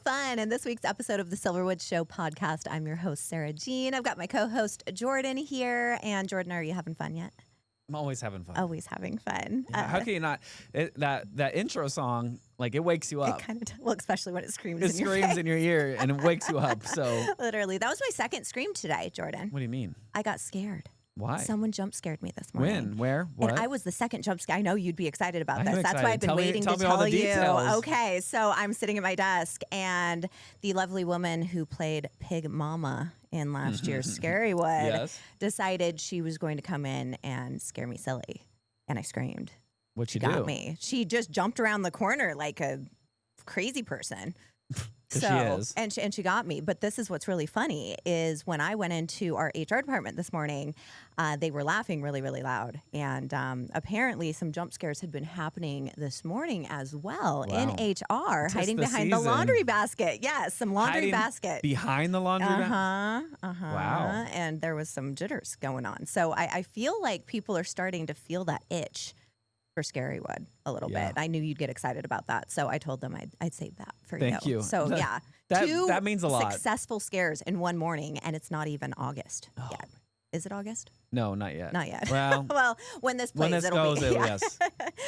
fun. In this week's episode of the Silverwood Show podcast, I'm your host, Sarah Jean. I've got my co-host, Jordan, here. And Jordan, are you having fun yet? I'm always having fun. Always having fun. Yeah, how can you not? That intro song, like, it wakes you up. It kind of, well, especially when it screams It in your screams face. in your ear and it wakes you up. So Literally. That was my second scream today, Jordan. what do you mean? I got scared. Why? Someone jump scared me this morning. When? Where? What? And I was the second jump scare. I know you'd be excited about I this. am That's why I've been excited. waiting Tell to me all tell the you. details. Okay, so I'm sitting at my desk, and the lovely woman who played Pig Mama in last year's Scarywood Yes. decided she was going to come in and scare me silly. And I screamed. What you Got do? me. She just jumped around the corner like a crazy person. She is. And she got me. But this is what's really funny is when I went into our HR department this morning, they were laughing really, really loud. And apparently some jump scares had been happening this morning as well in Wow. HR, Tis hiding the behind the season. laundry basket. Yes, some laundry Hiding basket. Behind the laundry basket? Wow. And there was some jitters going on. So I feel like people are starting to feel that itch for Scarywood a little Yeah. bit. I knew you'd get excited about that. So I told them I'd save that for Thank you. So yeah. That means a lot. Successful scares in one morning, and it's not even August Oh. yet. Is it August? No, not yet. Not yet. Well, Well, when this plays, when this it'll goes, be. yes.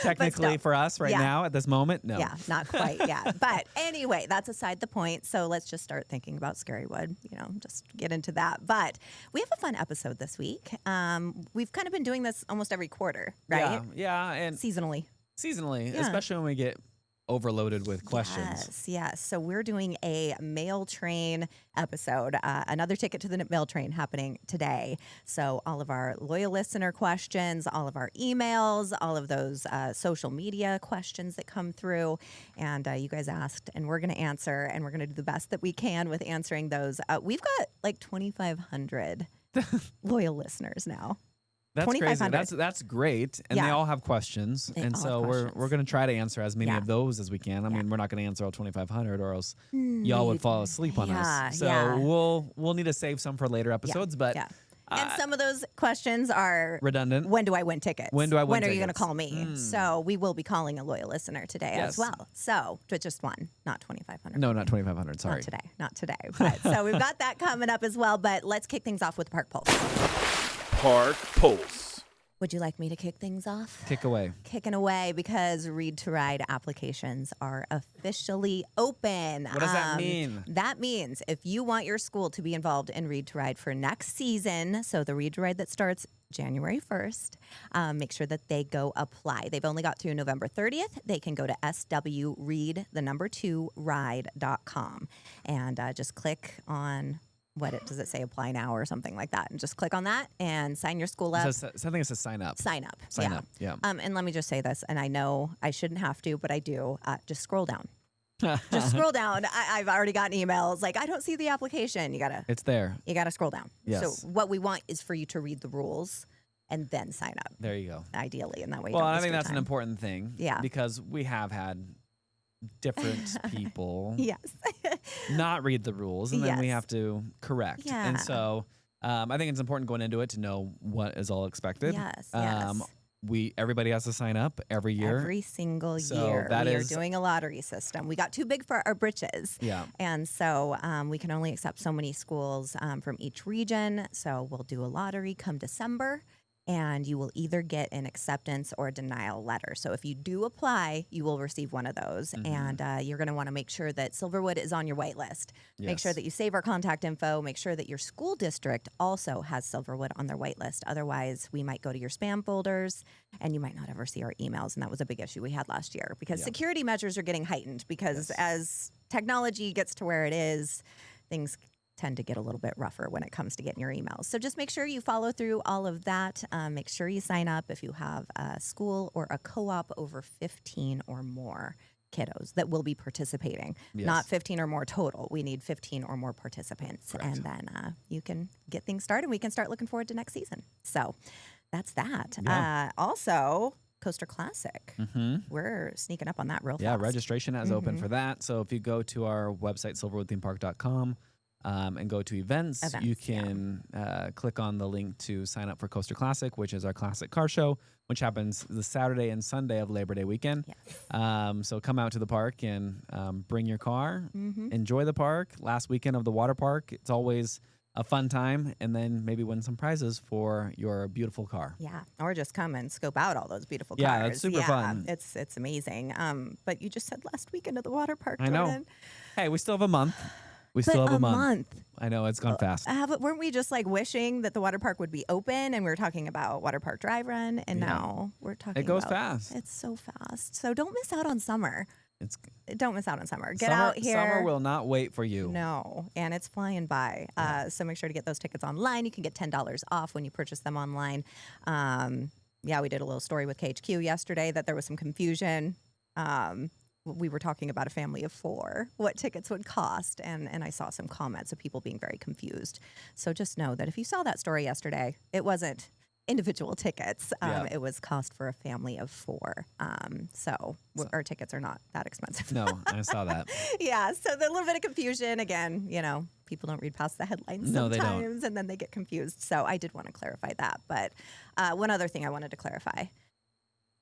Technically still. for us right Yeah. now at this moment, no. Yeah, not quite yet. But anyway, that's aside the point. So let's just start thinking about Scarywood, just get into that. But we have a fun episode this week. We've kind of been doing this almost every quarter, right? Yeah, and Seasonally. seasonally, Yeah. especially when we get overloaded with questions. Yes. So we're doing a mail train episode, another ticket to the mail train happening today. So all of our loyal listener questions, all of our emails, all of those social media questions that come through, and you guys asked, and we're going to answer, and we're going to do the best that we can with answering those. We've got like 2,500 loyal listeners now. That's crazy. 2,500. That's great, and they Yeah. all have questions, They and all so have we're questions. going to try to answer as many Yeah. of those as we can. I mean, we're not going to answer all 2,500, or else y'all would fall asleep on Yeah, us. So yeah. we'll need to save some for later episodes, but Yeah. And some of those questions are redundant. when do I win tickets? When do I win When are you going to tickets? call me? So we will be calling a loyal listener today as Yes. well. So just one, not 2,500. No, not 2,500. Sorry. Not today. But, so we've got that coming up as well. But let's kick things off with the Park Pulse. Park Pulse. Would you like me to kick things off? Kick away. Kicking away because Read to Ride applications are officially open. What does that mean? That means if you want your school to be involved in Read to Ride for next season, so the Read to Ride that starts January 1st, make sure that they go apply. They've only got through November 30th. They can go to swread2ride.com and just click on does it say apply now or something like that, and just click on that and sign your school up. Something that says sign up. Sign up. Sign up. Yeah. And let me just say this, and I know I shouldn't have to, but I do. Just scroll down. Just scroll down. I've already gotten emails like, I don't see the application. You It's there. gotta scroll down. Yes. So what we want is for you to read the rules and then sign up, There you go. ideally, and that way. Well, you don't I waste think your that's an time. important thing. Yeah. Because we have had different people Yes. not read the rules, and then we Yes. have to correct. Yeah. And so I think it's important going into it to know what is all expected. Yes. Everybody has to sign up every year. Every single So year. that We are is- doing a lottery system. We got too big for our britches. Yeah. And so we can only accept so many schools from each region. So we'll do a lottery come December, and you will either get an acceptance or a denial letter. So if you do apply, you will receive one of those. And you're going to want to make sure that Silverwood is on your wait list. Make sure Yes. that you save our contact info. Make sure that your school district also has Silverwood on their wait list. Otherwise, we might go to your spam folders and you might not ever see our emails. And that was a big issue we had last year because security measures are getting heightened because as technology gets to where it is, things tend to get a little bit rougher when it comes to getting your emails. So just make sure you follow through all of that. Make sure you sign up if you have a school or a co-op over 15 or more kiddos that will be participating. Yes. Not 15 or more total. We need 15 or more participants. Correct. And then you can get things started. We can start looking forward to next season. So that's that. Yeah. Also, Coaster Classic. We're sneaking up on that real Yeah, fast. registration is open for that. So if you go to our website, silverwoodthemepark.com, and go to events. You Events, yeah. can click on the link to sign up for Coaster Classic, which is our classic car show, which happens the Saturday and Sunday of Labor Day weekend. Yes. So come out to the park and bring your car, Mm-hmm. enjoy the park. Last weekend of the water park, it's always a fun time, and then maybe win some prizes for your beautiful car. Yeah, or just come and scope out all those beautiful cars. Yeah, it's super fun. It's amazing. But you just said last weekend at the water park, I know. Jordan. Hey, we still have a month. We But still have a a month. month. I know, it's gone fast. Weren't we just like wishing that the water park would be open, and we were talking about water park dry run, and Yeah. now we're talking. It goes about, fast. It's so fast. So don't miss out on summer. It's Don't miss out on summer. Get summer, out here. Summer will not wait for you. No, and it's flying by. So make sure to get those tickets online. You can get $10 off when you purchase them online. Yeah, we did a little story with KHQ yesterday that there was some confusion. We were talking about a family of 4, what tickets would cost, and I saw some comments of people being very confused. So just know that if you saw that story yesterday, it wasn't individual tickets. Yeah. It was cost for a family of 4. So our tickets are not that expensive. No, I saw that. Yeah, so the little bit of confusion again. People don't read past the headlines No, they don't. sometimes, and then they get confused. So I did want to clarify that. But one other thing I wanted to clarify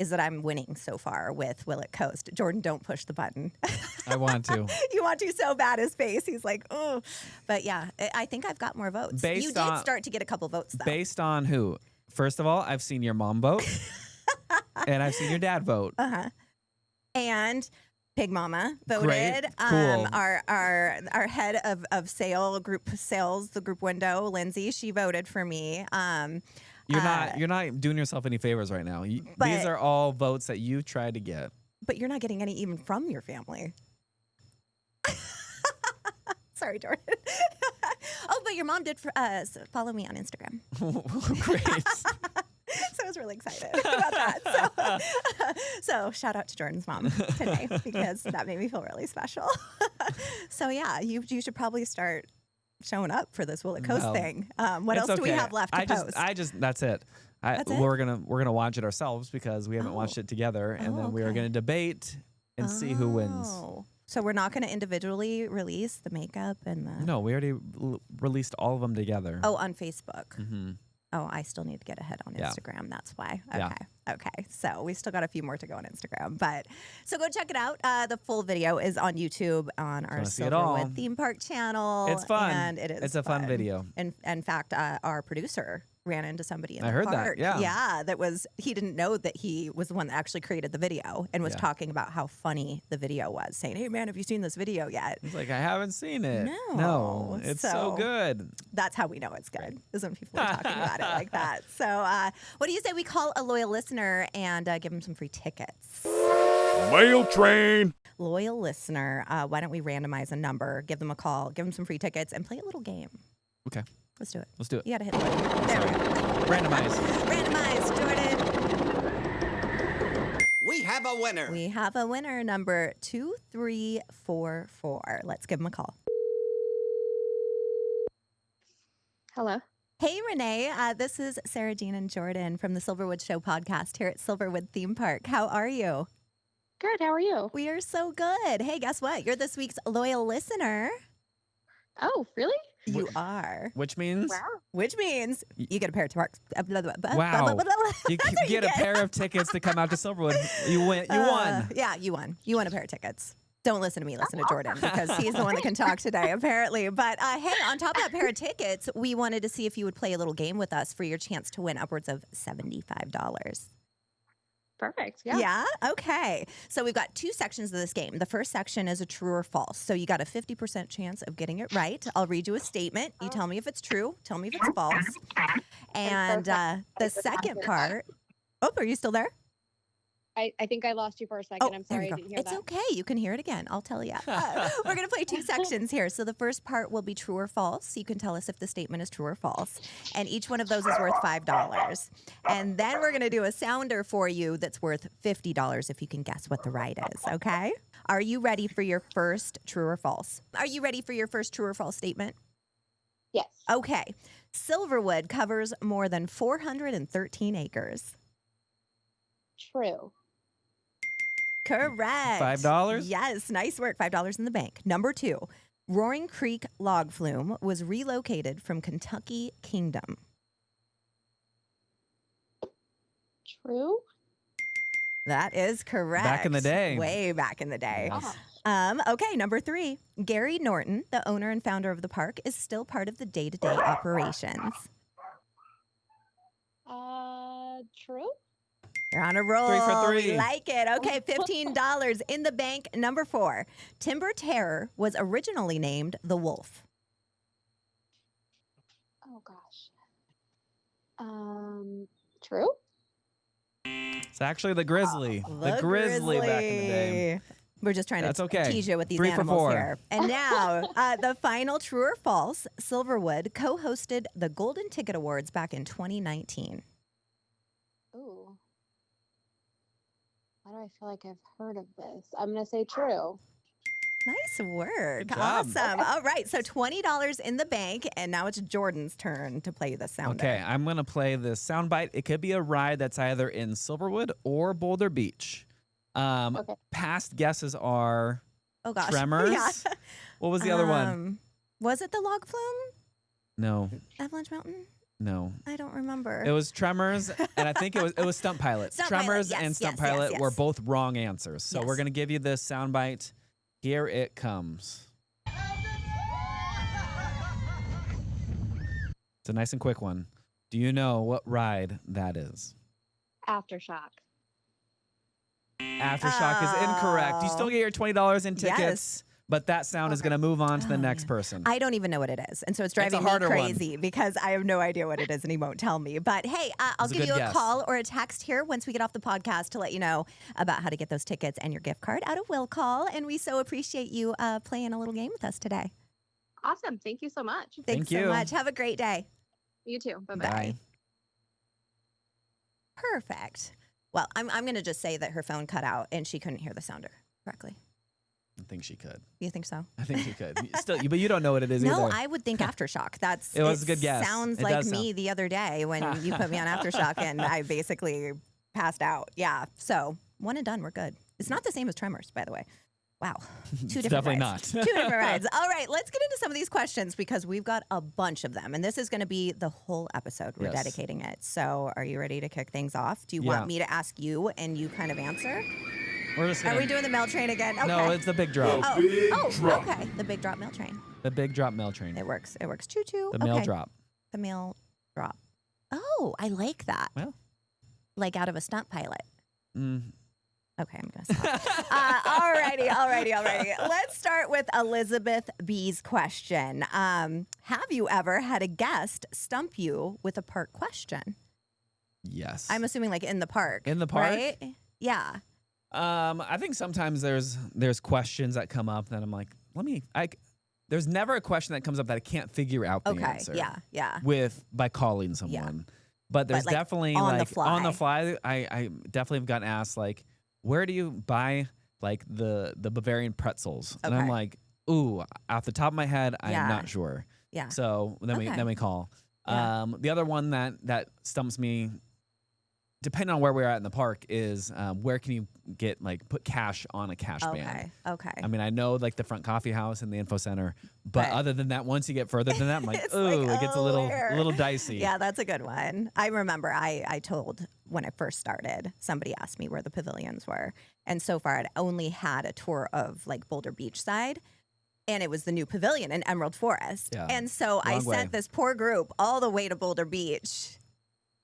is that I'm winning so far with Will It Coast. Jordan, don't push the button. I want to. You want to so bad. His face. He's like, oh. But yeah, I think I've got more votes. You did start to get a couple votes though. Based on who? First of all, I've seen your mom vote, and I've seen your dad vote. And Pig Mama voted. Great. Cool. Our head of group sales, the group window, Lindsay, she voted for me. You're not doing yourself any favors right now. These are all votes that you tried to get. But you're not getting any even from your family. Sorry, Jordan. Oh, but your mom did follow me on Instagram. Great. So I was really excited about that. So shout out to Jordan's mom today because that made me feel really special. So yeah, you should probably start showing up for this Will It Coast thing. What else do we have left to post? That's it. That's it? We're gonna watch it ourselves because we haven't watched it together, and then we are gonna debate and see who wins. So we're not going to individually release the makeup and the. No, we already released all of them together. Oh, on Facebook. Mm-hmm. Oh, I still need to get ahead on Instagram. That's why. Okay. Yeah. Okay. So we still got a few more to go on Instagram. But so go check it out. The full video is on YouTube on our Silverwood Theme Park channel. It's fun. And it is It's a fun video. In fact, our producer ran into somebody in the I heard park. that, yeah. Yeah, he didn't know that he was the one that actually created the video and was talking about how funny the video was, saying, hey, man, have you seen this video yet? He's like, I haven't seen it. No. It's so good. That's how we know it's good, is when people are talking about it like that. So what do you say we call a loyal listener and give them some free tickets? Mail train. Loyal listener, why don't we randomize a number, give them a call, give them some free tickets, and play a little game. Okay. Let's do it. Let's do it. You got to hit the button. There we go. Randomize. Randomize, Jordan. We have a winner. We have a winner, number 2344. Let's give him a call. Hello. Hey, Renee. This is Sarah Jean and Jordan from the Silverwood Show podcast here at Silverwood Theme Park. How are you? Good. How are you? We are so good. Hey, guess what? You're this week's loyal listener. Oh, really? You are. Which means? Wow. Which means you get a pair of Wow. Wow. You get a pair of tickets to come out to Silverwood. You win. You won. Yeah, you won. You won a pair of tickets. Don't listen to me. Listen to Jordan because he's the one that can talk today, apparently. But hey, on top of that pair of tickets, we wanted to see if you would play a little game with us for your chance to win upwards of $75. Perfect. Yeah. Yeah? Okay. So we've got 2 sections of this game. The first section is a true or false. So you got a 50% chance of getting it right. I'll read you a statement. You tell me if it's true. Tell me if it's false. And the second part. Oh, are you still there? I think I lost you for a second. I'm sorry. I didn't hear it's that. okay. You can hear it again. I'll tell you. We're going to play 2 sections here. So the first part will be true or false. You can tell us if the statement is true or false. And each one of those is worth $5. And then we're going to do a sounder for you that's worth $50 if you can guess what the right is. Okay? Are you ready for your first true or false? Are you ready for your first true or false statement? Yes. Okay. Silverwood covers more than 413 acres. True. Correct. $5? Yes, nice work. $5 in the bank. Number 2, Roaring Creek log flume was relocated from Kentucky Kingdom. True. That is correct. Back in the day. Way back in the day. Yes. Okay, number 3. Gary Norton, the owner and founder of the park, is still part of the day-to-day operations. True. You're on a roll. 3 for 3. We like it. Okay, $15 in the bank. Number 4. Timber Terror was originally named the Wolf. Oh gosh. True. It's actually the grizzly. The grizzly back in the day. We're just trying That's to okay. tease you with these 3 for animals 4. here. And now, the final true or false, Silverwood co-hosted the Golden Ticket Awards back in 2019. Ooh. Why do I feel like I've heard of this? I'm going to say true. Nice work. Good job. Awesome. All right, so $20 in the bank, and now it's Jordan's turn to play the sounder. Okay, I'm going to play the soundbite. It could be a ride that's either in Silverwood or Boulder Beach. Okay. Past guesses are Oh, gosh. Tremors. Yeah. What was the other one? Was it the log flume? No, Avalanche Mountain? no. I don't remember. It was Tremors, and I think it was Stunt Pilot. Stunt Pilot, Tremors yes, and Stunt yes, Pilot yes. were both wrong answers. So Yes. we're going to give you this soundbite. Here it comes. It's a nice and quick one. Do you know what ride that is? Aftershock. Aftershock is incorrect. You still get your $20 in tickets, Yes. but that sound is going to move on to the next person. I don't even know what it is. And so it's a driving me harder one. crazy because I have no idea what it is and he won't tell me. But hey, I'll It's a give good you a guess. call or a text here once we get off the podcast to let you know about how to get those tickets and your gift card out of Will Call. And we so appreciate you playing a little game with us today. Awesome. Thank you so much. Thanks Thank so you. much. Have a great day. You too. Bye-bye. Bye. Perfect. Well, I'm going to just say that her phone cut out and she couldn't hear the sounder correctly. I think she could. You think so? I think she could. Still, but you don't know what it is No, either. I would think Aftershock. It was a good guess. Sounds It like does me the other day when you put me on Aftershock and I basically passed out. Yeah. So 1 and done. We're good. It's not the same as Tremors, by the way. Wow. Two different definitely rides. not. Two different rides. All right. Let's get into some of these questions because we've got a bunch of them. And this is going to be the whole episode. We're Yes. dedicating it. So are you ready to kick things off? Do you Yeah. want me to ask you and you kind of answer? We're just Are gonna, we doing the mail train again? Okay. No, it's the big drop. Oh, drop. okay. The big drop mail train. The big drop mail train. It works. It works. Choo choo. The mail Okay. drop. The mail drop. Oh, I like that. Well. Like out of a stunt pilot. Mm. Okay, I'm going to stop. Alrighty. Let's start with Elizabeth B's question. Have you ever had a guest stump you with a park question? Yes. I'm assuming like in the park. In the park? Right? Yeah. I think sometimes there's questions that come up that I'm like, there's never a question that comes up that I can't figure out the Okay. answer. Yeah. By calling someone. But there's like, definitely on the on the fly. I definitely have gotten asked like, where do you buy like the Bavarian pretzels? And I'm Okay. like, ooh, off the top of my head, I'm Yeah. not sure. Yeah. So then Okay. we call. Yeah. The other one that stumps me, depending on where we're at in the park, is where can you get put cash on a cash band? Okay. I mean, I know like the front coffee house and the info center, but Right. other than that, once you get further than that, I'm like, It's ooh, like, it gets a oh, little where? dicey. Yeah, that's a good one. I remember I told when I first started, somebody asked me where the pavilions were. And so far, I'd only had a tour of like Boulder Beach side. And it was the new pavilion in Emerald Forest. Yeah, And so I long way. sent this poor group all the way to Boulder Beach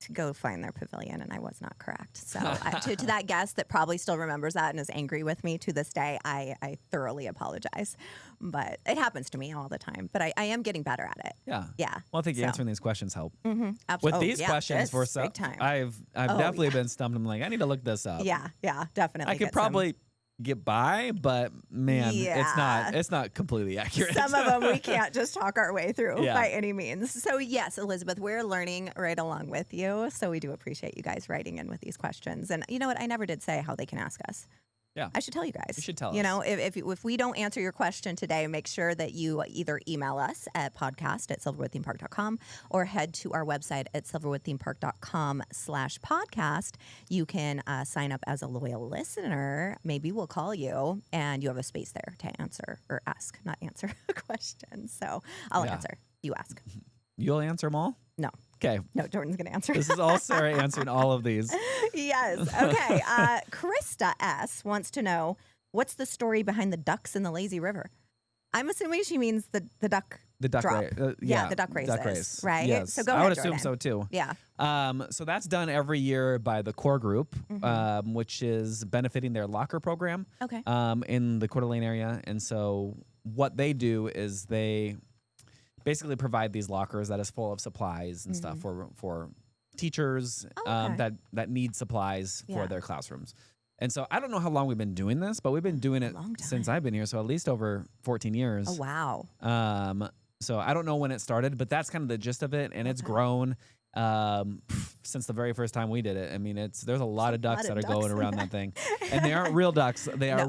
to go find their pavilion, and I was not correct. So to that guest that probably still remembers that and is angry with me to this day, I thoroughly apologize. But it happens to me all the time. But I am getting better at it. Yeah. Yeah. Well, I think So. answering these questions help. Mm-hmm. With these questions, for some some, time. I've Oh, definitely yeah. been stumped. I'm like, I need to look this up. Yeah, definitely. I could get some. probably get by, but man, Yeah. it's not completely accurate. Some of them we can't just talk our way through Yeah. by any means. So yes, Elizabeth, we're learning right along with you. So we do appreciate you guys writing in with these questions. And you know what? I never did say how they can ask us. Yeah. I should tell you guys. You should tell us. You know, if we don't answer your question today, make sure that you either email us at podcast@silverwoodthemepark.com or head to our website at silverwoodthemepark.com/podcast. You can sign up as a loyal listener. Maybe we'll call you and you have a space there to answer or ask, not answer a question. So I'll answer. You ask. You'll answer them all? No. Okay. No, Jordan's going to answer. This is all Sarah answering all of these. Yes. Okay. Krista S. wants to know, what's the story behind the ducks in the lazy river? I'm assuming she means the duck. The duck drop. race. The duck races. Right? Yes. So go I ahead, would assume Jordan. so too. Yeah. So that's done every year by the core group, which is benefiting their locker program Okay. in the Coeur d'Alene area. And so what they do is they basically provide these lockers that is full of supplies and stuff for teachers that need supplies for their classrooms. And so I don't know how long we've been doing this, but we've been doing it since I've been here. So at least over 14 years. Oh, wow. So I don't know when it started, but that's kind of the gist of it. And it's grown since the very first time we did it. I mean, there's a lot of ducks that are going around that thing. And they aren't real ducks. They are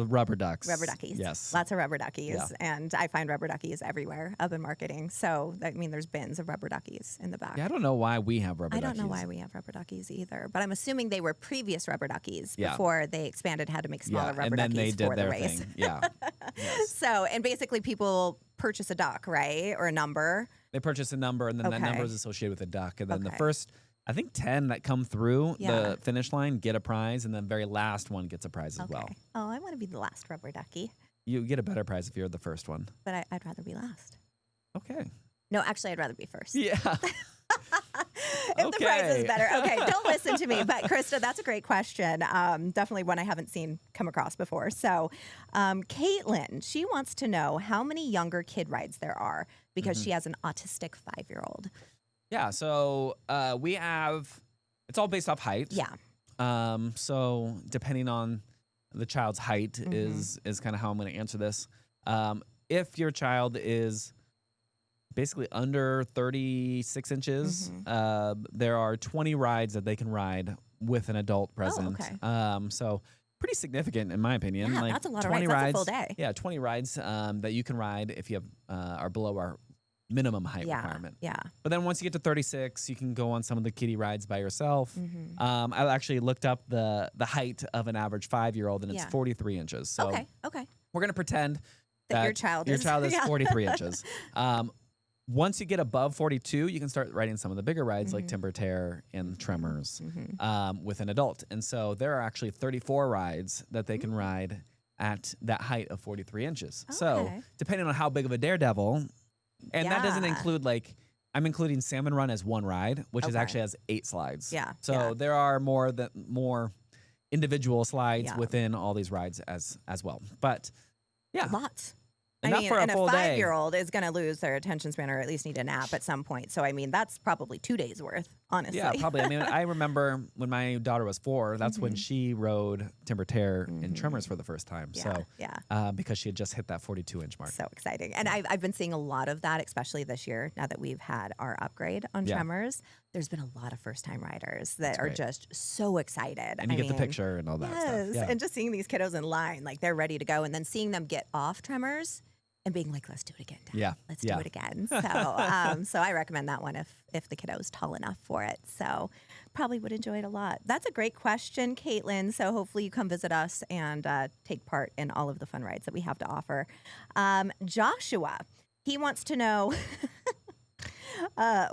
rubber ducks. Rubber duckies. Yes. Lots of rubber duckies. Yeah. And I find rubber duckies everywhere up in marketing. So, I mean, there's bins of rubber duckies in the back. Yeah, I don't know why we have rubber duckies. I don't know why we have rubber duckies either. But I'm assuming they were previous rubber duckies Yeah. before they expanded, had to make smaller rubber and then duckies they did for their the race. thing. Yeah. Yes. So, and basically people purchase a duck, right? Or a number. They purchase a number, and then that number is associated with a duck. And then the first, I think, 10 that come through the finish line get a prize, and the very last one gets a prize as well. Oh, I want to be the last rubber ducky. You get a better prize if you're the first one. But I'd rather be last. Okay. No, actually, I'd rather be first. Yeah. If the prize is better. Okay, don't listen to me. But Krista, that's a great question. Definitely one I haven't come across before. So Caitlin, she wants to know how many younger kid rides there are because she has an autistic 5-year-old. Yeah, so we have, it's all based off height. Yeah. So depending on the child's height is kind of how I'm going to answer this. If your child is basically under 36 inches, there are 20 rides that they can ride with an adult present. Oh, okay. So pretty significant in my opinion. Yeah, like that's a lot of 20 rides. That's a full day. Yeah, 20 rides that you can ride if you have are below our minimum height requirement. Yeah. But then once you get to 36, you can go on some of the kiddie rides by yourself. I actually looked up the height of an average 5-year-old, and it's 43 inches. So okay. we're going to pretend that your child is 43 inches. Once you get above 42, you can start riding some of the bigger rides like Timber Tear and Tremors with an adult. And so there are actually 34 rides that they can ride at that height of 43 inches. Okay. So depending on how big of a daredevil, and that doesn't include I'm including Salmon Run as one ride, which is actually has 8 slides. Yeah. So there are more individual slides within all these rides as well. But yeah. Lots. Enough for a full a day. 5-year-old is going to lose their attention span or at least need a nap at some point. So, I mean, that's probably 2 days worth, honestly. Yeah, probably. I mean, I remember when my daughter was 4, that's when she rode Timber Tear and Tremors for the first time. Because she had just hit that 42-inch mark. So exciting. And I've been seeing a lot of that, especially this year, now that we've had our upgrade on Tremors. There's been a lot of first-time riders that are just so excited. And you get the picture and all that stuff. Yeah. And just seeing these kiddos in line, like they're ready to go. And then seeing them get off Tremors and being like, let's do it again, Dad. Yeah. Let's do it again. So so I recommend that one if the kiddo's tall enough for it. So probably would enjoy it a lot. That's a great question, Caitlin. So hopefully you come visit us and take part in all of the fun rides that we have to offer. Joshua, he wants to know...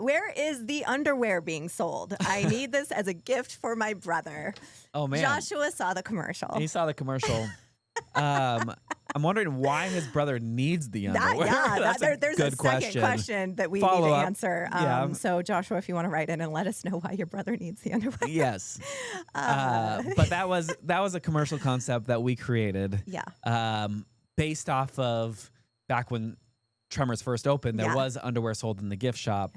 where is the underwear being sold? I need this as a gift for my brother. Oh, man. Joshua saw the commercial. He saw the commercial. I'm wondering why his brother needs the underwear. There's a second question that we need to answer. So, Joshua, if you want to write in and let us know why your brother needs the underwear. Yes. But that was a commercial concept that we created. Yeah. Based off of back when Tremors first opened, there was underwear sold in the gift shop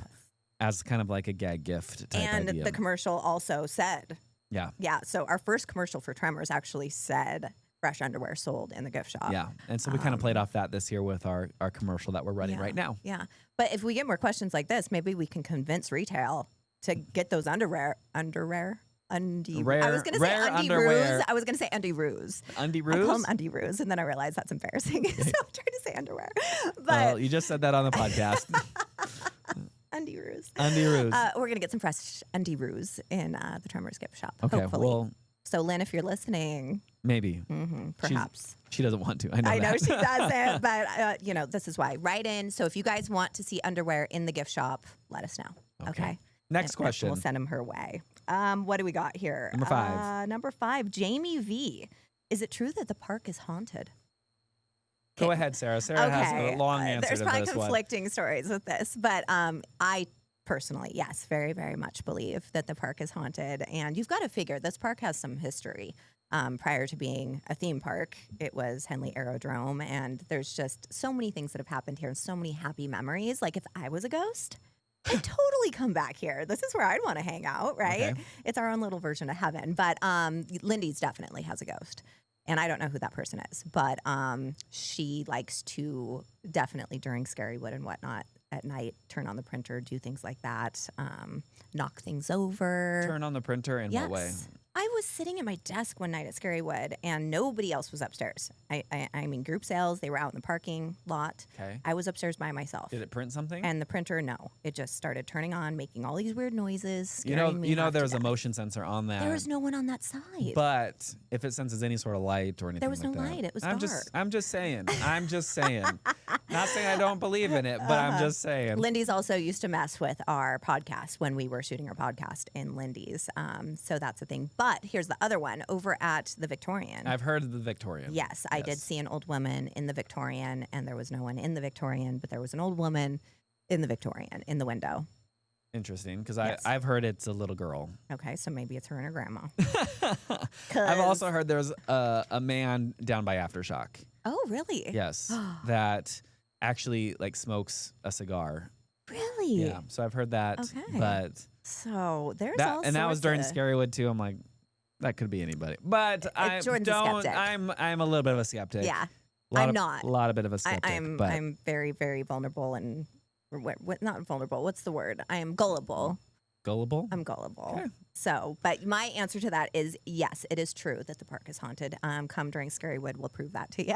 as kind of like a gag gift type and idea. The commercial also said, yeah. So our first commercial for Tremors actually said fresh underwear sold in the gift shop. Yeah. And so we kind of played off that this year with our commercial that we're running right now. Yeah. But if we get more questions like this, maybe we can convince retail to get those underwear Rare, I was going to say rare undie underwear. roos. I was going to say undie roos. Undie I call roos? them undie roos, and then I realized that's embarrassing. So I'm trying to say underwear. But Well, you just said that on the podcast. undie roos. Undie roos. We're going to get some fresh undie roos in the Tremors gift shop. Okay, hopefully. well, So Lynn, if you're listening, maybe. perhaps. She doesn't want to. I know I know that. she doesn't, but this is why. Write in. So if you guys want to see underwear in the gift shop, let us know. Okay. Next question. We'll send them her way. What do we got here? Number 5. Number 5, Jamie V. Is it true that the park is haunted? Go ahead, Sarah. Sarah has a long answer There's to probably this one. conflicting stories with this, but I personally, yes, very, very much believe that the park is haunted. And you've got to figure this park has some history. Prior to being a theme park, it was Henley Aerodrome, and there's just so many things that have happened here and so many happy memories. Like if I was a ghost, I'd totally come back here. This is where I'd want to hang out, right? Okay. It's our own little version of heaven. But Lindy's definitely has a ghost. And I don't know who that person is, but she likes to definitely during Scarywood and whatnot at night, turn on the printer, do things like that, knock things over. Turn on the printer in what way? I was sitting at my desk one night at Scarywood, and nobody else was upstairs. I mean, group sales, they were out in the parking lot. Okay. I was upstairs by myself. Did it print something? And the printer, no. It just started turning on, making all these weird noises, you scaring me half to there's a death. motion sensor on that. There was no one on that side. But if it senses any sort of light or anything There was like no that, light. It was I'm dark. just saying. Not saying I don't believe in it, but I'm just saying. Lindy's also used to mess with our podcast when we were shooting our podcast in Lindy's. So that's a thing. But here's the other one over at the Victorian. I've heard of the Victorian. Yes, I did see an old woman in the Victorian, and there was no one in the Victorian, but there was an old woman in the Victorian in the window. Interesting, because Yes. I've heard it's a little girl. Okay, so maybe it's her and her grandma. I've also heard there's a man down by Aftershock. Oh, really? Yes, that actually like smokes a cigar. Really? Yeah, so I've heard that. Okay. But So there's that all and that was during sorts of- Scarywood too. I'm like, that could be anybody. But I Jordan's a don't. skeptic. I'm a little bit of a skeptic. Yeah, I'm not. A lot of bit of a skeptic. but I'm very, very vulnerable and not vulnerable. What's the word? I am gullible. gullible. I'm gullible. Okay. So, but my answer to that is yes, it is true that the park is haunted. Come during Scarywood, we'll prove that to you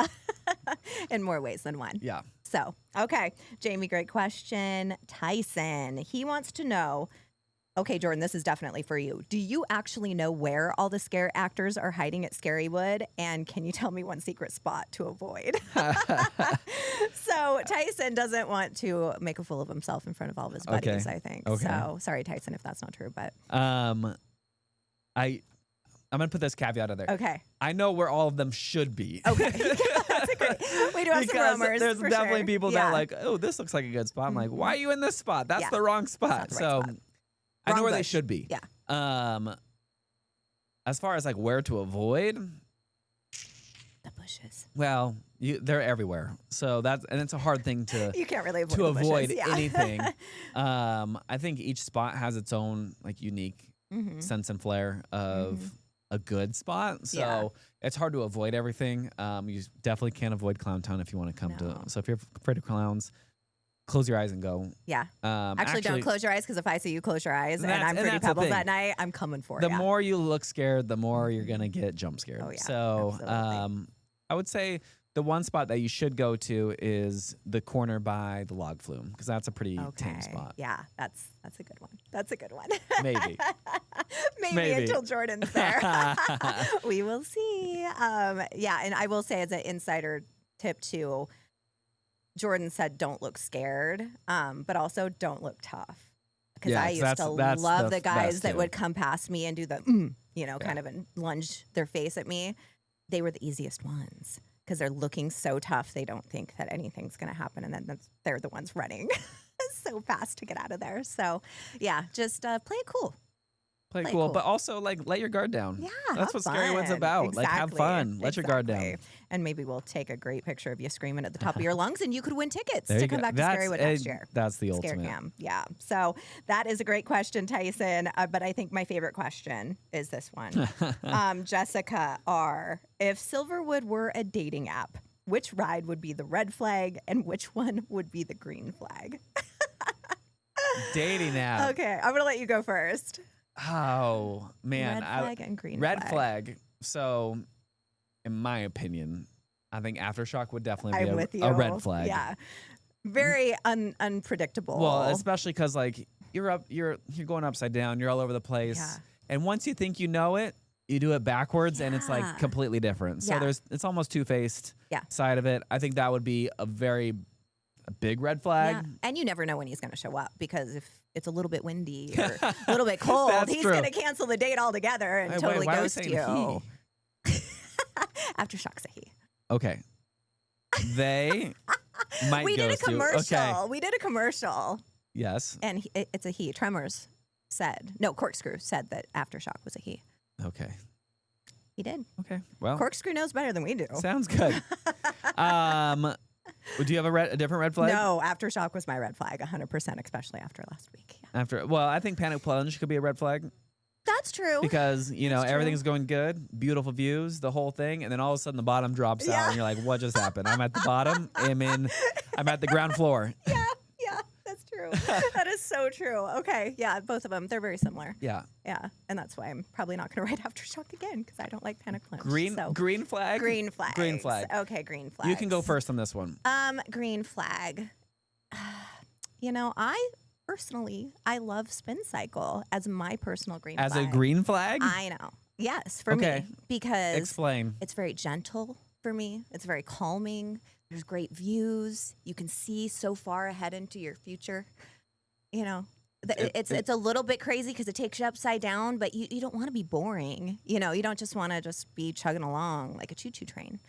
in more ways than one. Yeah. So, okay, Jamie, great question. Tyson, he wants to know. Okay, Jordan, this is definitely for you. Do you actually know where all the scare actors are hiding at Scarywood? And can you tell me one secret spot to avoid? So Tyson doesn't want to make a fool of himself in front of all of his buddies, I think. Okay. So sorry, Tyson, if that's not true, but I'm gonna put this caveat in there. okay. I know where all of them should be. Okay. That's a great. We do have some Because rumors. there's for definitely sure. people Yeah. that are like, oh, this looks like a good spot. I'm like, why are you in this spot? That's Yeah. the wrong spot. the right So spot. I know Wrong where they bush. should be. Yeah. As far as like where to avoid, The bushes. well, they're everywhere. So it's a hard thing to You can't really avoid to the bushes. avoid Yeah. anything. I think each spot has its own like unique Mhm. sense and flair of a good spot. So Yeah. it's hard to avoid everything. You definitely can't avoid Clown Town if you want to come No. to. So if you're afraid of clowns, close your eyes and go. Yeah. Um, Actually, don't close your eyes because if I see you close your eyes and That's- I'm and pretty that's the pebbles thing. that night, I'm coming for The you. more you look scared, the more you're gonna get jump scared. Oh, yeah, So absolutely. I would say the one spot that you should go to is the corner by the log flume because that's a pretty tame spot. Yeah, that's a good one. That's a good one. Maybe. Maybe Maybe. until Jordan's there. We will see. Yeah, and I will say as an insider tip too, Jordan said don't look scared, but also don't look tough. Because Yeah, I used that's to the love the guys best that too. would come past me and do the, kind of and lunge their face at me. They were the easiest ones because they're looking so tough. They don't think that anything's going to happen. And then they're the ones running so fast to get out of there. So, yeah, just play it cool. Play Play cool, cool. but also like let your guard down. Yeah, that's have what Scarywood's fun. about. Like have Exactly. fun, let your guard down. Exactly. And maybe we'll take a great picture of you screaming at the top of your lungs, and you could win tickets There to you come go. back to That's Scarywood next year. That's the Scare ultimate. Cam. Yeah. So that is a great question, Tyson. But I think my favorite question is this one. Jessica R. If Silverwood were a dating app, which ride would be the red flag and which one would be the green flag? Dating app. Okay. I'm going to let you go first. Oh man, Red flag and green red flag. So, in my opinion, I think aftershock would definitely be I'm with you. a red flag. Yeah. Very unpredictable. Well, especially because like you're going upside down, you're all over the place, Yeah. and once you think you know it, you do it backwards, and it's Yeah. like completely different. So Yeah. it's almost two-faced Yeah. side of it. I think that would be a big red flag. Yeah. And you never know when he's going to show up because if it's a little bit windy or a little bit cold, That's he's true. going to cancel the date altogether and totally why are we ghost saying you. Aftershock's a he. Okay. They might We did a ghost you. commercial. Okay. We did a commercial, Yes. and it's a he. Tremors said, no, Corkscrew said that Aftershock was a he. Okay. He did. Okay. Well, Corkscrew knows better than we do. sounds good. Do you have a different red flag? No, Aftershock was my red flag, 100%, especially after last week. Yeah. Well, I think Panic Plunge could be a red flag That's true. because, That's true. everything's going good, beautiful views, the whole thing, and then all of a sudden the bottom drops out Yeah. and you're like, what just happened? I'm at the bottom. I'm at the ground floor. Yeah, that's true. That is so true. Okay, yeah, both of them, they're very similar. Yeah. Yeah, and that's why I'm probably not going to write Aftershock again because I don't like Panic Plunge. Green so. green flag? Green flag. Green flag. Okay, green flag. You can go first on this one. Green flag. I love Spin Cycle as my personal green As flag. a green flag? I know. Yes, for Okay. me. Because Explain. it's very gentle for me. It's very calming. There's great views. You can see so far ahead into your future. It's a little bit crazy because it takes you upside down, but you don't want to be boring. You don't just want to just be chugging along like a choo-choo train.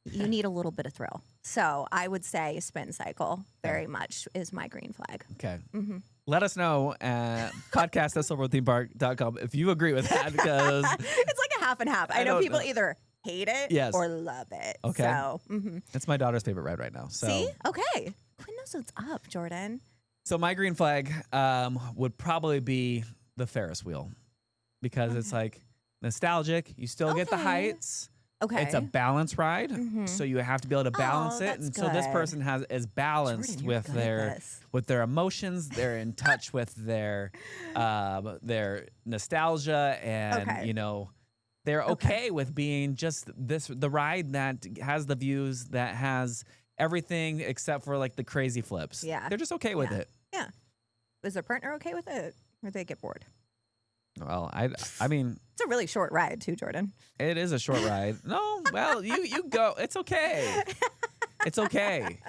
You need a little bit of thrill. So I would say Spin Cycle very much is my green flag. Okay. Mm-hmm. Let us know at podcast@silverwoodthemepark.com if you agree with that because It's like a half and half. I know don't people know. either hate it Yes. or love it. Okay. So, it's my daughter's favorite ride right now. So. see? Okay. Quinn knows what's up, Jordan. So my green flag would probably be the Ferris wheel because it's like nostalgic. You still get the Okay. heights. Okay. It's a balance ride, Mhm. so you have to be able to balance it. that's And so this good. person is balanced Jordan, you're with good at their this. with their emotions. They're in touch with their nostalgia, and Okay. they're okay with being just the ride that has the views, that has everything except for like the crazy flips. Yeah. They're just okay with Yeah. it. Yeah. Is their partner okay with it? Or they get bored? Well, I mean, It's a really short ride, too, Jordan. it is a short ride. No, well, you go. It's okay. It's okay.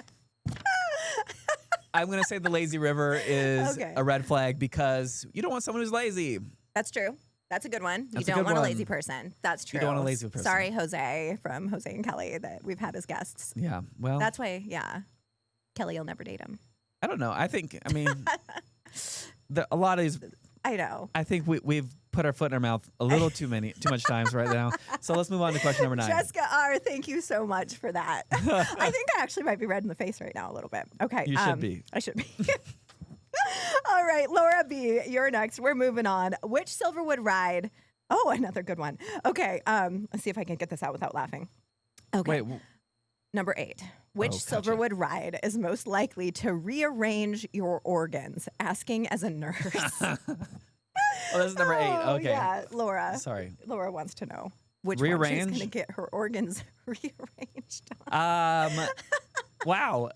I'm gonna say the lazy river is Okay. a red flag because you don't want someone who's lazy. That's true. That's a good one. That's you a don't good want a one. lazy person. That's true. You don't want a lazy person. Sorry, Jose from Jose and Kelly that we've had as guests. Yeah. Well, That's why, yeah. Kelly will never date him. I don't know. I mean, a lot of these. I know. I think we've put our foot in our mouth a little too much times right now. So let's move on to question number 9. Jessica R., thank you so much for that. I think I actually might be red in the face right now a little bit. Okay. You should be. I should be. All right, Laura B., you're next. We're moving on. Which Silverwood ride? Oh, another good one. Okay, let's see if I can get this out without laughing. Okay. Wait. Number 8. Which gotcha. Silverwood ride is most likely to rearrange your organs? Asking as a nurse. Oh, this is number 8. Oh, Okay. Yeah, Laura. Sorry. Laura wants to know which one she's Rearrange? going to get her organs rearranged on. Wow.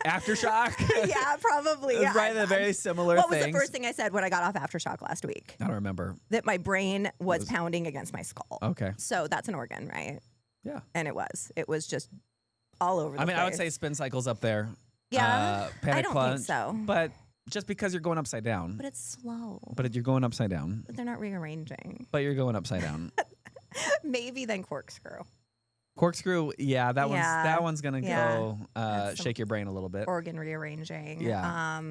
Aftershock. Yeah, probably. It's Yeah. right, a very similar What was things. the first thing I said when I got off Aftershock last week? I don't remember. That my brain was pounding against my skull. Okay. So that's an organ, right? Yeah. And it was. It was just all over the place. I would say spin cycle's up there. Yeah. Panic I don't plunge, think so. But just because you're going upside down. But it's slow. But you're going upside down. But they're not rearranging. But you're going upside down. Maybe then corkscrew. Corkscrew, yeah, that Yeah. one's gonna Yeah. go That's shake your brain a little bit. Organ rearranging. Yeah.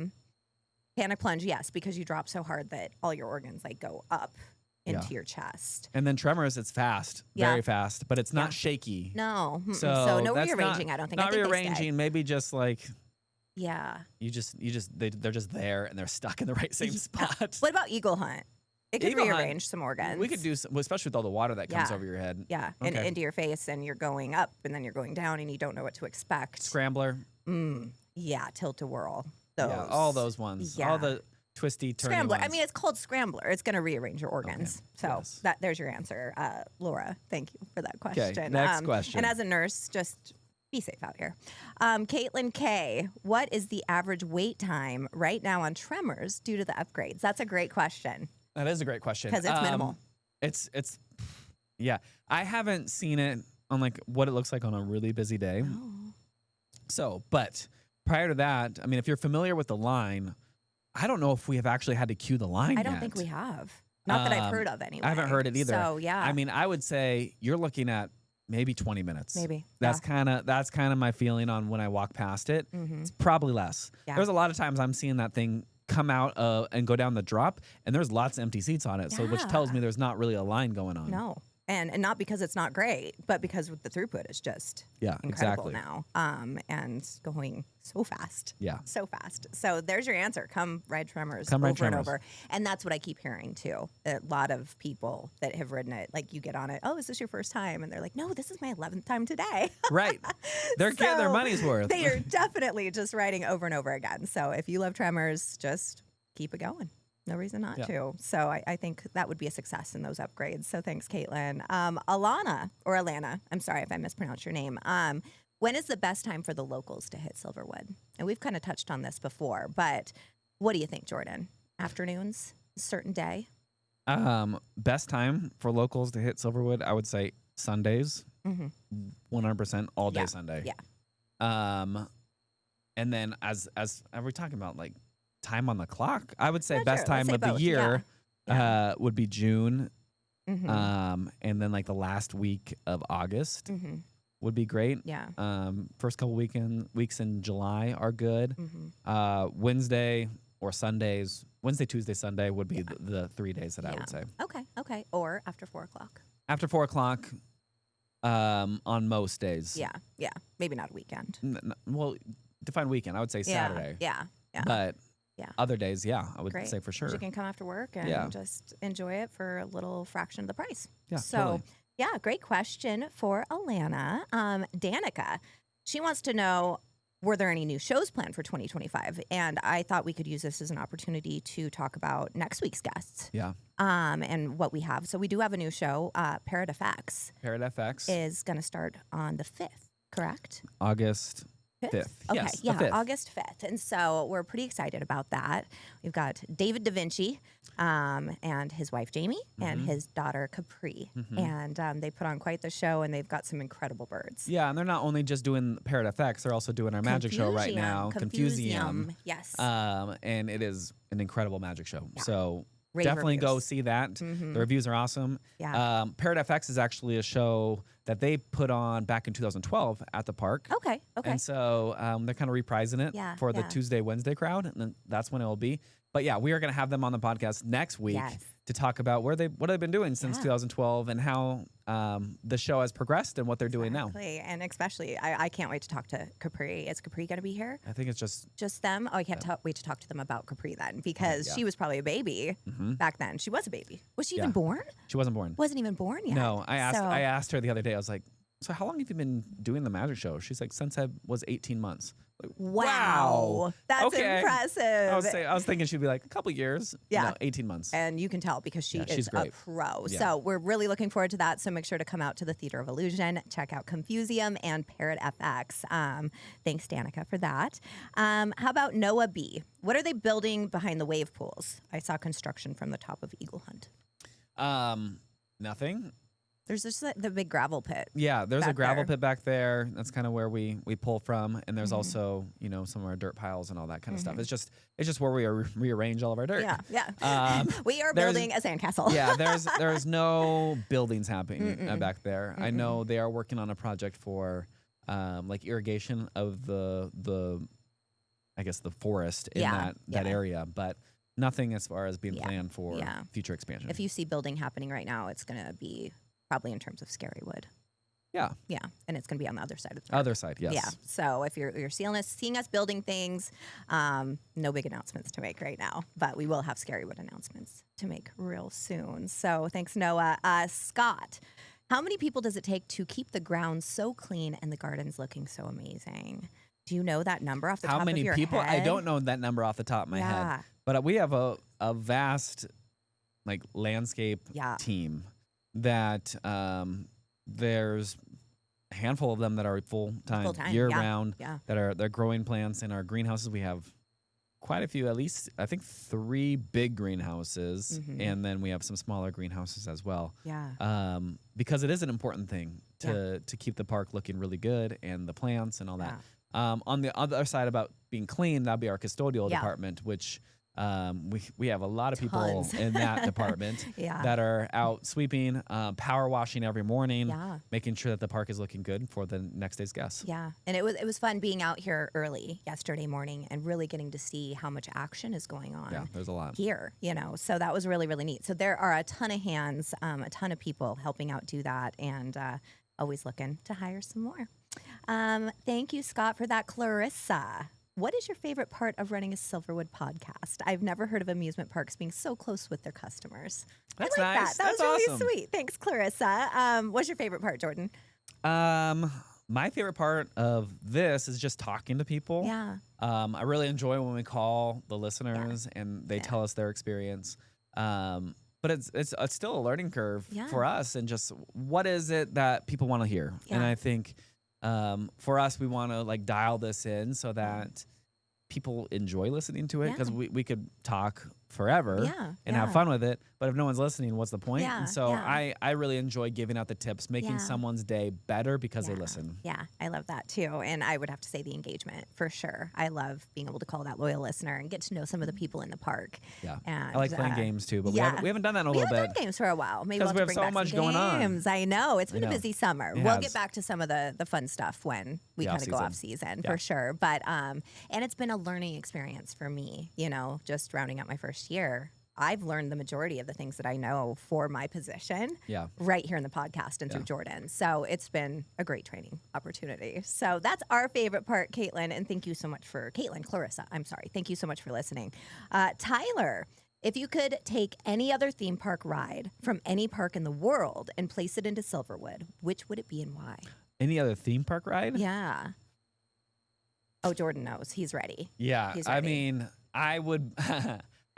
Panic plunge, yes, because you drop so hard that all your organs like go up into your chest. And then tremors, it's fast, Yeah. very fast, but it's not Yeah. shaky. No. So no that's rearranging, I don't think. Not I think they stay. rearranging, maybe just like Yeah. they're just there and they're stuck in the right same spot. What about Eagle Hunt? It could Eagle Hunt, rearrange some organs. We could do some, especially with all the water that comes Yeah. over your head. Yeah, and Okay. into your face, and you're going up, and then you're going down, and you don't know what to expect. Scrambler. Yeah, tilt a whirl. Those. Yeah, all those ones. Yeah. All the twisty, turny Scrambler. I ones. mean, it's called Scrambler. It's going to rearrange your organs. Okay. So Yes. there's your answer, Laura. Thank you for that question. Okay, next question. And as a nurse, just be safe out here. Caitlin K, what is the average wait time right now on Tremors due to the upgrades? That's a great question. That is a great question. Because it's minimal. It's yeah. I haven't seen it on like what it looks like on a really busy day. Oh. So, but prior to that, I mean, if you're familiar with the line, I don't know if we have actually had to queue the line I don't yet. think we have. Not that I've heard of anyway. I haven't heard it either. So, yeah. I mean, I would say you're looking at maybe 20 minutes. Maybe. That's kind of my feeling on when I walk past it. Mm-hmm. It's probably less. Yeah. There's a lot of times I'm seeing that thing come out and go down the drop, and there's lots of empty seats on it. So which tells me there's not really a line going on. No. And not because it's not great, but because the throughput is just incredible exactly. now. And going so fast. Yeah. So fast. So there's your answer. Come ride Tremors Come ride over and Tremors. over. And that's what I keep hearing too. A lot of people that have ridden it, like you get on it, oh, is this your first time? And they're like, no, this is my 11th time today. Right. They're getting their So money's worth. They are definitely just riding over and over again. So if you love Tremors, just keep it going. No reason not to. So I think that would be a success in those upgrades. So thanks, Caitlin. Alana, I'm sorry if I mispronounced your name. When is the best time for the locals to hit Silverwood? And we've kind of touched on this before, but what do you think, Jordan? Afternoons, certain day? Best time for locals to hit Silverwood, I would say Sundays, 100% all day Sunday. Yeah. And then as are we talking about like time on the clock? I would say Not best sure. time Let's say of the both. year Yeah. would be June. Mm-hmm. And then like the last week of August Mm-hmm. would be great. Yeah. First couple weeks in July are good. Mm-hmm. Wednesday or Sundays, Wednesday, Tuesday, Sunday would be the 3 days that I Yeah. would say. Okay. Or after 4 o'clock. After 4 o'clock, on most days. Yeah. Maybe not a weekend. Well, define weekend. I would say Saturday. Yeah. But Yeah. other days, I would Great. say for sure. You can come after work and just enjoy it for a little fraction of the price. Yeah, So, totally. great question for Alana. Danica, she wants to know, were there any new shows planned for 2025? And I thought we could use this as an opportunity to talk about next week's guests. Yeah. And what we have. So we do have a new show, Parrot FX, Parrot FX, is going to start on the 5th, correct? August 5th. Okay, Yes, the 5th. August 5th. And so we're pretty excited about that. We've got David Da Vinci and his wife, Jamie, and his daughter, Capri. And they put on quite the show, and they've got some incredible birds. Yeah, and they're not only just doing Parrot FX, they're also doing our magic show right now, Confusium. Yes. And it is an incredible magic show. Yeah. So Rave definitely go reviews. see that. The reviews are awesome. Yeah. Parrot FX is actually a show that they put on back in 2012 at the park. Okay. And so they're kind of reprising it for the yeah. Tuesday, Wednesday crowd, and then that's when it will be. But yeah, we are going to have them on the podcast next week to talk about what they've been doing since 2012 and how the show has progressed and what they're doing now. And especially, I can't wait to talk to Capri. Is Capri going to be here? I think it's just them. Oh, I can't wait to talk to them about Capri then, because she was probably a baby back then. She was a baby. Was she even born? She wasn't born. Wasn't even born yet. No, I asked her the other day. I was like, so how long have you been doing the magic show? She's like, since I was 18 months. Like, wow. That's okay. impressive. I was thinking she'd be like a couple years. Yeah. No, 18 months. And you can tell because she is she's a great. pro. Yeah. So we're really looking forward to that. So make sure to come out to the Theater of Illusion, check out Confusium and Parrot FX. Thanks, Danica, for that. How about Noah B? What are they building behind the wave pools? I saw construction from the top of Eagle Hunt. Nothing. There's just the big gravel pit. Yeah, there's a back gravel there. pit back there. That's kind of where we pull from, and there's also some of our dirt piles and all that kind of stuff. It's just where we rearrange all of our dirt. Yeah. We are building a sandcastle. Yeah, there's no buildings happening back there. I know they are working on a project for like irrigation of the I guess the forest in that area, but nothing as far as being planned for future expansion. If you see building happening right now, it's going to be probably in terms of Scarywood. Yeah. Yeah. And it's going to be on the other side of the park. Other side, yes. Yeah. So if you're seeing us building things, no big announcements to make right now, but we will have Scarywood announcements to make real soon. So thanks, Noah. Scott, how many people does it take to keep the grounds so clean and the gardens looking so amazing? Do you know that number off the How top many of your people? head? I don't know that number off the top of my head. But we have a vast like landscape team that there's a handful of them that are full-time year round they're growing plants in our greenhouses. We have quite a few, at least I think 3 big greenhouses, and then we have some smaller greenhouses as well. Because it is an important thing to keep the park looking really good and the plants and all that. On the other side about being clean, that'd be our custodial department, which we have a lot of people in that department that are out sweeping, power washing every morning, making sure that the park is looking good for the next day's guests. Yeah, and it was fun being out here early yesterday morning and really getting to see how much action is going on. Yeah, there's a lot here, so that was really, really neat. So there are a ton of hands, a ton of people helping out do that, and always looking to hire some more. Thank you, Scott, for that. Clarissa, what is your favorite part of running a Silverwood podcast? I've never heard of amusement parks being so close with their customers. That's I like nice. That That's was really awesome. sweet. Thanks, Clarissa. What's your favorite part, Jordan? My favorite part of this is just talking to people. Yeah. I really enjoy when we call the listeners and they tell us their experience. But it's still a learning curve for us, and just what is it that people want to hear. And I think for us, we want to like dial this in so that people enjoy listening to it, because we could talk forever and have fun with it, but if no one's listening, what's the point? And so I really enjoy giving out the tips, making someone's day better because they listen. Yeah, I love that too. And I would have to say the engagement for sure. I love being able to call that loyal listener and get to know some of the people in the park. Yeah, and I like playing games too, but we haven't done that in a little bit. We haven't done games for a while. Maybe we'll have to bring so back much some going games. on. I know it's been a busy summer. We'll get back to some of the fun stuff when we kind of go off season for sure. But and it's been a learning experience for me. Just rounding out my first year, I've learned the majority of the things that I know for my position right here in the podcast and through Jordan. So it's been a great training opportunity. So that's our favorite part, Caitlin. And thank you so much for Clarissa. I'm sorry. Thank you so much for listening. Tyler, if you could take any other theme park ride from any park in the world and place it into Silverwood, which would it be and why? Any other theme park ride? Yeah. Oh, Jordan knows. He's ready. Yeah. He's ready. I mean, I would...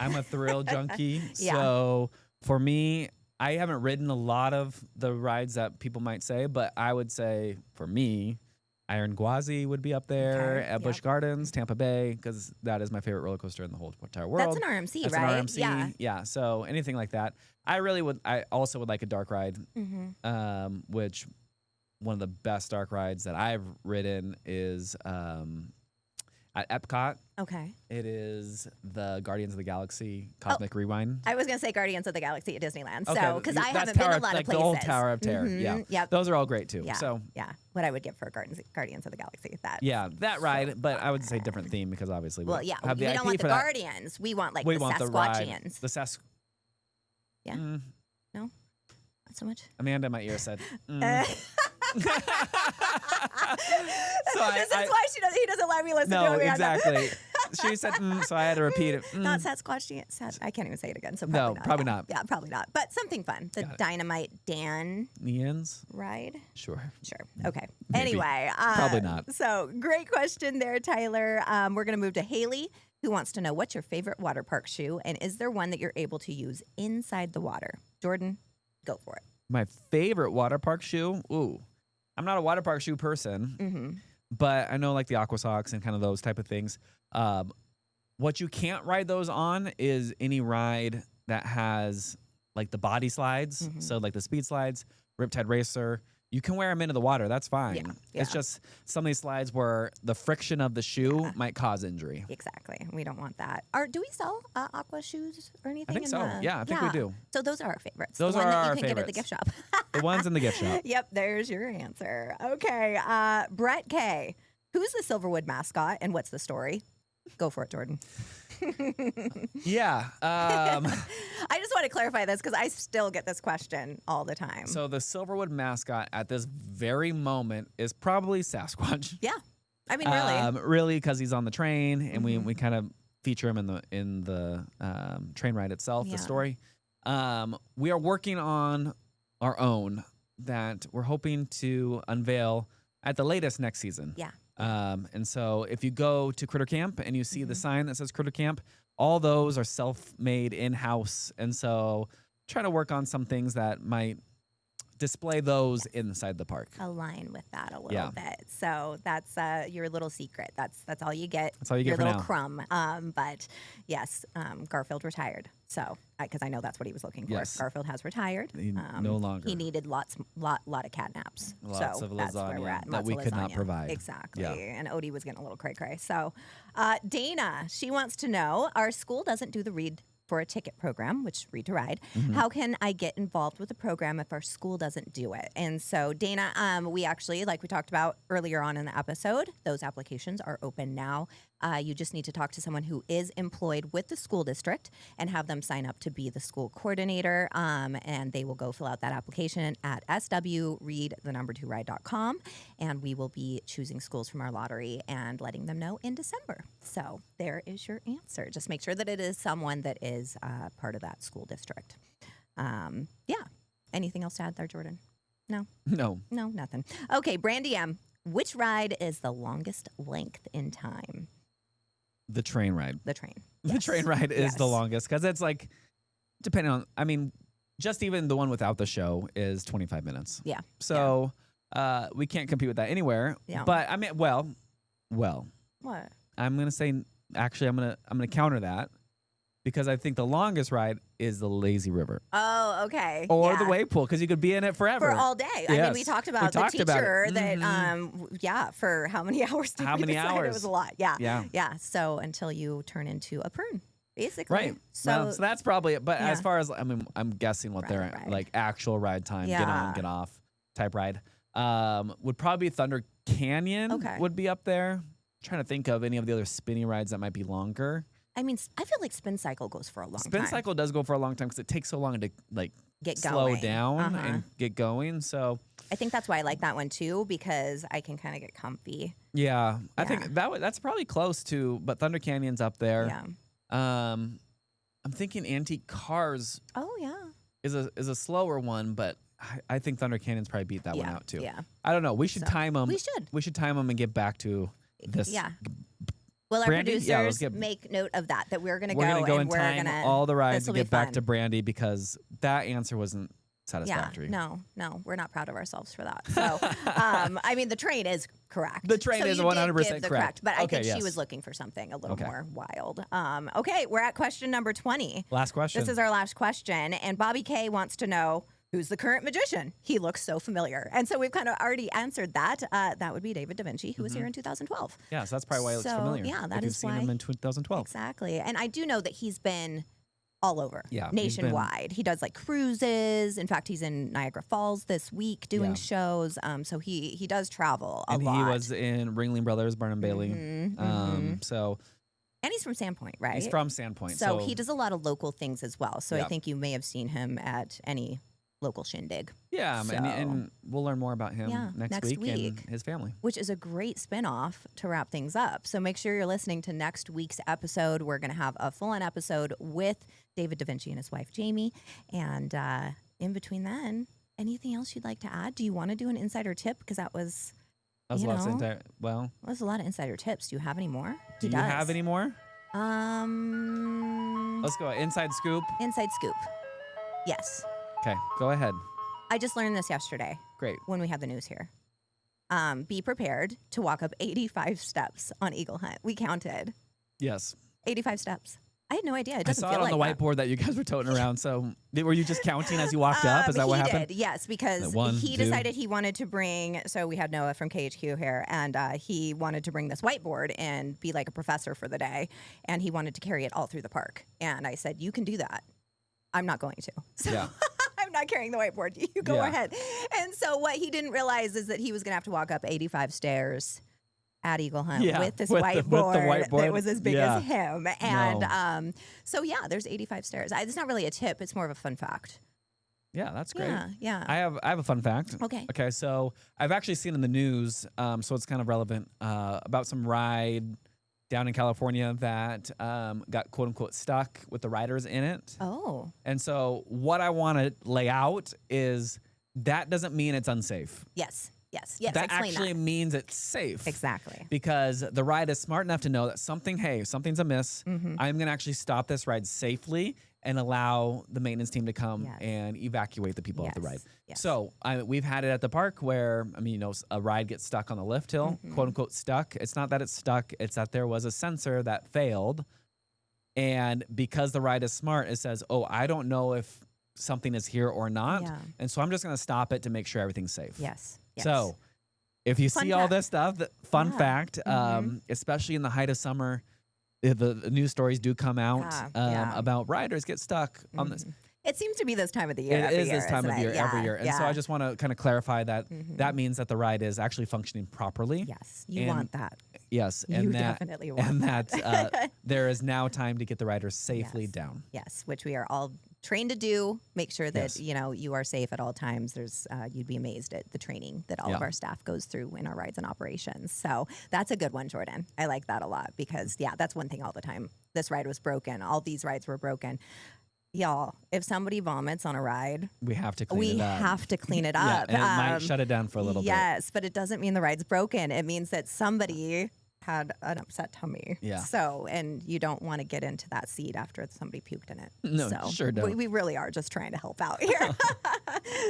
I'm a thrill junkie. So for me, I haven't ridden a lot of the rides that people might say, but I would say for me, Iron Gwazi would be up there at Busch Gardens, Tampa Bay, because that is my favorite roller coaster in the whole entire world. That's an RMC, That's right? An RMC. Yeah. So anything like that. I also would like a dark ride, which one of the best dark rides that I've ridden is at Epcot. Okay. It is the Guardians of the Galaxy Cosmic Rewind. I was going to say Guardians of the Galaxy at Disneyland. Okay. So, because I haven't been a lot of places. The old Tower of Terror. Yeah. Yep. Those are all great too. Yeah. So, what I would give for Guardians of the Galaxy. That ride, but I would say different theme because obviously we have the we IP don't want for the that. Guardians. We want We the want Sasquatchians. The Sask. Yeah. No? Not so much? Amanda in my ear said, This is why he doesn't let me listen to no, Amanda. Exactly. She said, so I had to repeat it. Not Sasquatch. I can't even say it again. So no, probably not. Yeah, probably not. But something fun. The Dynamite Dan Neans ride. Sure. Okay. Maybe. Anyway, probably not. So great question there, Tyler. We're gonna move to Haley, who wants to know what's your favorite water park shoe, and is there one that you're able to use inside the water? Jordan, go for it. My favorite water park shoe. Ooh, I'm not a water park shoe person. But I know like the Aqua Socks and kind of those type of things. What you can't ride those on is any ride that has like the body slides. So like the speed slides, Riptide Racer. You can wear them into the water. That's fine. Yeah. It's just some of these slides where the friction of the shoe might cause injury. Exactly. We don't want that. Do we sell Aqua shoes or anything? I think so. I think we do. So those are our favorites. Those the one are that our you can get at the favorites. gift shop. The ones in the gift shop. Yep, there's your answer. Okay, Brett K. Who's the Silverwood mascot and what's the story? Go for it, Jordan. Yeah. I just want to clarify this because I still get this question all the time. So the Silverwood mascot at this very moment is probably Sasquatch. Yeah. I mean, really. Really, because he's on the train, and we kind of feature him in the train ride itself, the story. We are working on our own that we're hoping to unveil at the latest next season. Yeah. And so if you go to Critter Camp and you see the sign that says Critter Camp, all those are self-made in-house. And so trying to work on some things that might display those inside the park. Align with that a little bit. So that's your little secret. That's all you get. That's all you get your for little now. crumb. But yes, Garfield retired. So because I know that's what he was looking for. Yes. Garfield has retired. He no longer. He needed lot of cat naps. Lots so of that's where we're lasagna at. that Lots we of could not lasagna. provide. Exactly. Yeah. And Odie was getting a little cray-cray. So Dana, she wants to know, our school doesn't do the Read for a Ticket program, which Read to Ride. How can I get involved with the program if our school doesn't do it? And so, Dana, we actually, like we talked about earlier on in the episode, those applications are open now. You just need to talk to someone who is employed with the school district and have them sign up to be the school coordinator. And they will go fill out that application at swread2ride.com. And we will be choosing schools from our lottery and letting them know in December. So there is your answer. Just make sure that it is someone that is part of that school district. Anything else to add there, Jordan? No? No. No, nothing. Okay, Brandy M., which ride is the longest length in time? The train ride. The train. The Yes. train ride is the Yes. longest because it's like, depending on, I mean, just even the one without the show is 25 minutes. Yeah. So we can't compete with that anywhere. Yeah. But I mean, well, What? I'm going to say, actually, I'm going to counter that because I think the longest ride is the Lazy River Oh, okay. or yeah. the wave pool because you could be in it forever. For all day. I mean, we Yes. talked We about the talked about it. teacher that, for how many hours did How we many decide? It hours? was a lot. Yeah. Yeah. Yeah. So until you turn into a prune, basically. Right. So that's probably it. But as Yeah. far as, I mean, I'm guessing what their Ride. like actual ride time, get Yeah. on, get off type ride, would probably be Thunder Canyon Okay. would be up there. I'm trying to think of any of the other spinny rides that might be longer. I mean, I feel like Spin Cycle goes for a long Spin time. Cycle does go for a long time because it takes so long to like Get slow going. down and get going. So I think that's why I like that one too, because I can kind of get comfy. yeah, I Yeah. think that's probably close to, but Thunder Canyon's up there. Yeah. I'm thinking Antique Cars Oh, yeah. is a slower one, but I think Thunder Canyon's probably beat that one out too. Yeah. I don't know. We should So, time them. we should. We should time them and get back to this. Yeah. Will our Brandy? Yeah, let's producers get- make note of that we're going to We're go gonna go and we're time going to all the rides this'll and be get back fun. to Brandy because that answer wasn't satisfactory. Yeah, no, we're not proud of ourselves for that. So, I mean, the train is correct. The train so is you 100% did give the correct. But I Okay, think she yes. was looking for something a little Okay. more wild. Okay, we're at question number 20. Last question. This is our last question, and Bobby K wants to know, who's the current magician? He looks so familiar. And so we've kind of already answered that. That would be David Da Vinci, who was here in 2012. Yeah, so that's probably why it looks So, familiar. yeah, that if you've is seen why. him in 2012. Exactly. And I do know that he's been all over, Yeah, he's been- nationwide. He does like cruises. In fact, he's in Niagara Falls this week doing Yeah. shows. So he does travel a And lot. he was in Ringling Brothers, Barnum Bailey. So And he's from Sandpoint, right? he's from Sandpoint. So he does a lot of local things as well. So I Yeah. think you may have seen him at any local shindig. Yeah, and we'll learn more about him Yeah, next next week and week. his family. Which is a great spinoff to wrap things up. So make sure you're listening to next week's episode. We're going to have a full-on episode with David Da Vinci and his wife, Jamie. And in between then, anything else you'd like to add? Do you want to do an insider tip? Because that was That was You lots of know? well, a lot of insider tips. Do you have any more? do He you does. have any more? Let's go. Inside scoop. Inside scoop. Yes. Okay, go ahead. I just learned this yesterday Great. when we had the news here. Be prepared to walk up 85 steps on Eagle Hunt. We counted Yes. 85 steps. I had no idea. It I doesn't saw feel it on like the whiteboard that you guys were toting around. So were you just counting as you walked up? Is that what he happened? Did, yes, because Like 1, he 2. decided he wanted to bring. So we had Noah from KHQ here, and he wanted to bring this whiteboard and be like a professor for the day, and he wanted to carry it all through the park. And I said, "You can do that. I'm not going to." So Yeah. I'm not carrying the whiteboard. You go Yeah. ahead. And so what he didn't realize is that he was going to have to walk up 85 stairs at Eagle Hunt Yeah, with this with the whiteboard, whiteboard. that was as big Yeah. as him. And No. so yeah, there's 85 stairs. It's not really a tip. It's more of a fun fact. Yeah, that's great. Yeah. I have a fun fact. Okay. Okay, so I've actually seen in the news, so it's kind of relevant, about some ride down in California that got quote unquote stuck with the riders in it. Oh. And so what I want to lay out is that doesn't mean it's unsafe. Yes. Yes. that Explain actually that. means it's safe. Exactly. Because the ride is smart enough to know that something's amiss. Mm-hmm. I'm going to actually stop this ride safely and allow the maintenance team to come Yes. and evacuate the people off the ride. Yes. So we've had it at the park where, a ride gets stuck on the lift hill, Mm-hmm. quote unquote stuck. It's not that it's stuck. It's that there was a sensor that failed. And because the ride is smart, it says, oh, I don't know if something is here or not. Yeah. And so I'm just going to stop it to make sure everything's safe. Yes. So if you Fun see all fact. this stuff, fun Yeah. fact, Mhm. especially in the height of summer, the news stories do come out Yeah. about riders get stuck on this. It seems to be this time of the year. It every is this year, time of isn't year it? every year. And so I yeah. just want to kind of clarify that that means that the ride is actually functioning properly. Yes, you and- want that. Yes. You And that, definitely want and that. that there is now time to get the riders safely Yes. down. Yes, which we are all trained to do. Make sure that Yes. you are safe at all times. There's you'd be amazed at the training that all of Yeah. our staff goes through in our rides and operations. So that's a good one, Jordan. I like that a lot because that's one thing all the time. This ride was broken. All these rides were broken. Y'all, if somebody vomits on a ride, We have to clean we it up. have to clean it Yeah, up. and it might shut it down for a little bit. Yes, but it doesn't mean the ride's broken. It means that somebody had an upset tummy. Yeah. So, and you don't want to get into that seat after somebody puked in it. No, so sure don't. We really are just trying to help out here.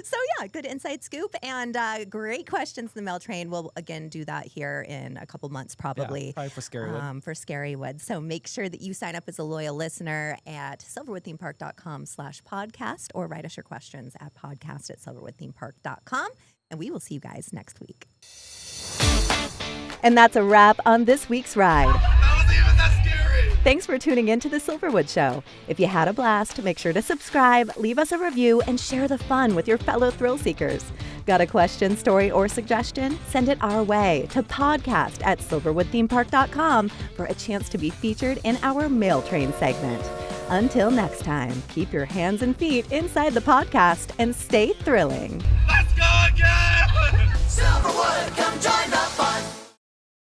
So good inside scoop and great questions in the mail train. We'll again do that here in a couple months probably. Yeah, probably for Scarywood. For Scarywood. So make sure that you sign up as a loyal listener at silverwoodthemepark.com/podcast or write us your questions at podcast@silverwoodthemepark.com. And we will see you guys next week. And that's a wrap on this week's ride. Thanks for tuning in to The Silverwood Show. If you had a blast, make sure to subscribe, leave us a review, and share the fun with your fellow thrill seekers. Got a question, story, or suggestion? Send it our way to podcast@silverwoodthemepark.com for a chance to be featured in our mail train segment. Until next time, keep your hands and feet inside the podcast and stay thrilling.